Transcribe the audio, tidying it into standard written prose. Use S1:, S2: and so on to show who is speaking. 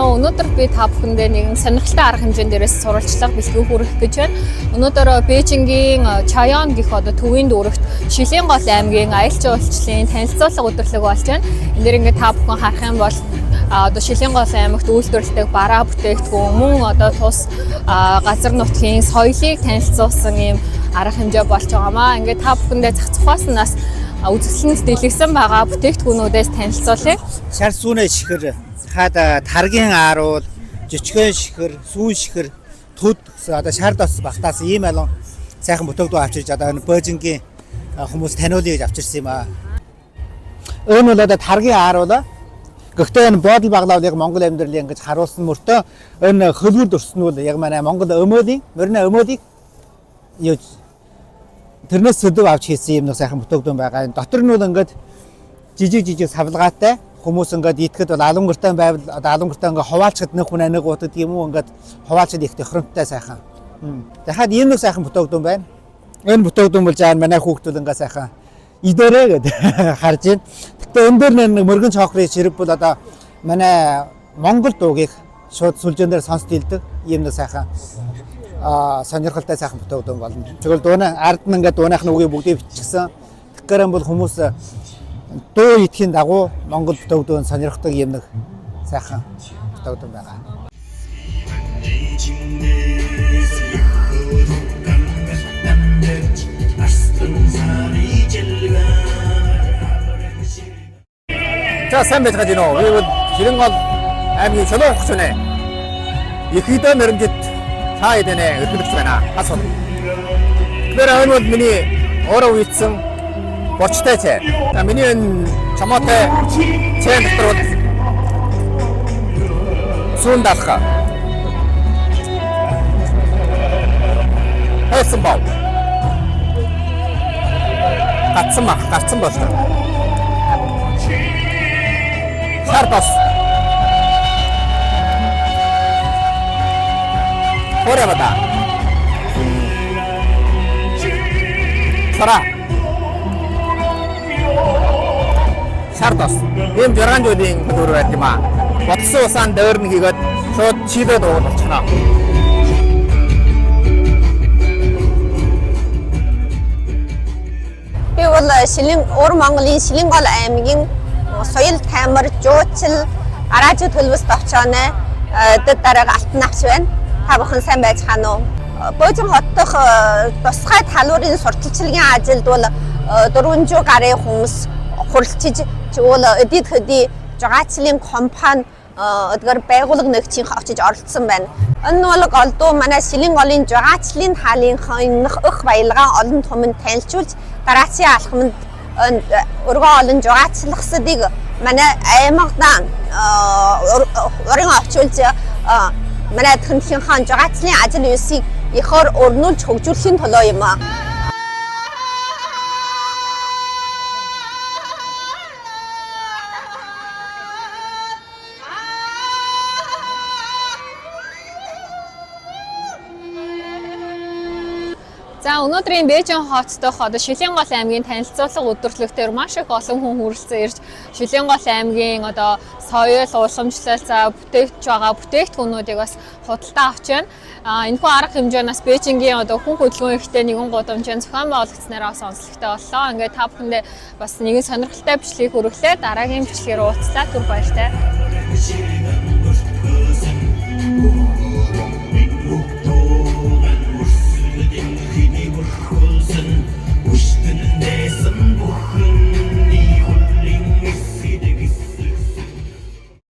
S1: уу? Өнөөдөр би та бүхэндээ нэгэн сонирхолтой арга хэмжээнд дээрээс сурвалжлага бэлтгэх хүргэх гэж байна. Өнөөдөр Бээжингийн Чаян гэх одоо төвийн дүүрэгт Шилийн гол аймгийн аялал жуулчлалын танилцуулга өдөрлөг болж байна. Энд дээр ингээд та бүхэн харах юм бол одоо Шилийн гол аймагт үйлдвэрлэдэг бараа бүтээгдэхүүн мөн одоо тус газар нутгийн соёлыг танилцуулсан ийм арга хэмжээ болж байгаамаа. Ингээд та бүхэндээ зах зугааснаас үзэсгэлэнт дэлгэсэн байгаа бүтээгдэхүүнүүдээс танилцуулъя.
S2: Шар сүүнэ шихэр, хаад таргийн ааруул, жичгэн шихэр, сүүн шихэр, төд одоо шар дос багтаас ийм алон сайхан бүтээгдэхүүн авчирч одоо Бээжингийн хүмүүс таниулъя гэж авчирсан юм аа. Энэ бол одоо таргийн ааруул. Гэхдээ энэ бодол баглал яг Монгол амьдралыг ингэж харуулсан мөртөө энэ хөлбөр дөрсөн нь яг манай Монгол өмөөдийн мөрнө өмөөдийг юу тэрнээс сөдөв авч хийсэн юм нэг сайхан бүтээгдэхүүн байгаа. Дотор нь бол ингээд жижиг савлгаатай хүмүүс ингээд идэхэд бол алунгэртэй байвал одоо алунгэртэй ингээд хуваалцахад нэг хүн нэг утад юм уу ингээд хуваалцахад их тохиромжтой сайхан. Дахиад ийм нэг сайхан бүтээгдэхүүн байна. Энэ бүтээгдэхүүн бол жаа манай хүүхдүүд ингээд сайхан идэрээ гэдэг харж байна. Гэхдээ энэ дээр нэг мөргөн чокрын ширэг бол одоо манай Монгол дуугийг шууд сүлжээн дээр сонсд илдэг ийм нэг сайхан сонирхолтой сайхан бүтээгдэхүүн болно. Тэгвэл дууна ард нь ингээд дуунах нь үгийг бүгдийг бичсэн. Тэгэхээр бол хүмүүс дуу идэхийн дагуу Монгол бүтээгдэхүүн сонирхдаг юм нэг сайхан бүтээгдэхүүн байгаа. За сайн байцгааж байна уу? Би бол Шилэн гол аймгийн Чулуун хөгчнэ. Их хэдэн мөрөмжид цаа идэнэ өдөрч байна. Асуу. Тэр энэ бол миний өөрөө үйдсэн борчтой цай. За миний энэ чамаатай цай дотор бол сүүн далха. Хайсан бав. Гацсан болтой. Шартас. Хоревада. Сара. Шартас. Ийм 6 жилийн хөтөр байт юм аа. Бодсон усаан дөрн хийгээд шууд чийдээд ууж болчихно.
S3: Би бол Уур Монголын Шилэн гол аймгийн соёл камер жуулчил гараажид төлөвс товчооны дараагийн алтан авч байна. Та бүхэн сайн байцгаана уу? Бөөжин хот дахь тусгай талуурын сурталчилгын ажилд бол 400 гаруй хүмүүс хуралчиж уул эдид хөдий жагаачлалын компани өдгөр байгууллага нэгжийн очиж оролцсон байна. Энэ бол голдуу манай Шилэн голын жагаачлалын хаалын өх баялгаа олон түмэнд танилцуулж дараачийн алхамд өргөн олон жагаачлахсдыг манай аймагдан өргөн очуулж манай тэнхийн хаан жагаачлалын ажил үйлсийг ихоор өрнүүлж хөгжүүлэхийн төлөө юм аа.
S1: За өнөөдрийн Бээжин хот дахь одоо Шилэн гол аймгийн танилцуулга өдөрлөгтөр маш их олон хүн хүрэлцэн ирж Шилэн гол аймгийн одоо соёл, уламжлал, за бүтээгдэж байгаа бүтээгдэхүүнүүдийг бас худалдаа авч байна. Энэхүү арга хэмжээнээс Бээжингийн одоо хүн хөдөлгөөн ихтэй нэгэн гудамжийн зохион байгуулагчнараа сонслогтой боллоо. Ингээд та бүхэндээ бас нэгэн сонирхолтой бичлэгийг хүргэлээ. Дараагийн бичлэгээр уулзлаа. Түр баяртай.